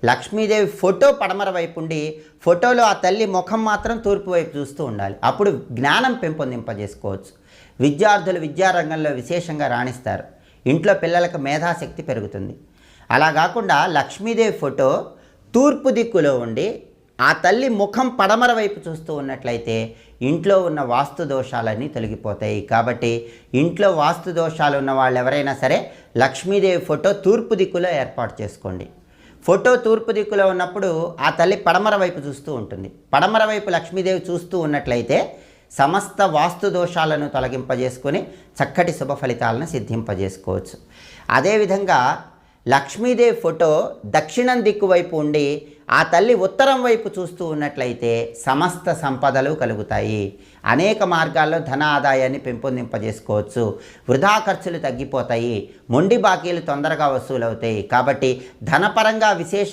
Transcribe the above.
Lakshmidevi photo పడమర వైపు ఉండి ఫోటోలో ఆ తల్లి ముఖం మాత్రం తూర్పు వైపు చూస్తూ ఉండాలి. అప్పుడు జ్ఞానం పెంపొందింపజేసుకోవచ్చు. విద్యార్థులు విద్యారంగంలో విశేషంగా రాణిస్తారు. ఇంట్లో పిల్లలకు మేధాశక్తి పెరుగుతుంది. అలా కాకుండా లక్ష్మీదేవి ఫోటో తూర్పు దిక్కులో ఉండి ఆ తల్లి ముఖం పడమర వైపు చూస్తూ ఉన్నట్లయితే ఇంట్లో ఉన్న వాస్తు దోషాలన్నీ తొలగిపోతాయి. కాబట్టి ఇంట్లో వాస్తు దోషాలు ఉన్న వాళ్ళు ఎవరైనా సరే లక్ష్మీదేవి ఫోటో తూర్పు దిక్కులో ఏర్పాటు చేసుకోండి. ఫోటో తూర్పు దిక్కులో ఉన్నప్పుడు ఆ తల్లి పడమర వైపు చూస్తూ ఉంటుంది. పడమర వైపు లక్ష్మీదేవి చూస్తూ ఉన్నట్లయితే సమస్త వాస్తు దోషాలను తొలగింపజేసుకొని చక్కటి శుభ ఫలితాలను సిద్ధింపజేసుకోవచ్చు. అదేవిధంగా లక్ష్మీదేవి ఫోటో దక్షిణం దిక్కు వైపు ఉండి ఆ తల్లి ఉత్తరం వైపు చూస్తూ ఉన్నట్లయితే సమస్త సంపదలు కలుగుతాయి. అనేక మార్గాల్లో ధన ఆదాయాన్ని పెంపొందింపజేసుకోవచ్చు. వృధా ఖర్చులు తగ్గిపోతాయి. మొండి బాకీలు తొందరగా వసూలవుతాయి. కాబట్టి ధనపరంగా విశేష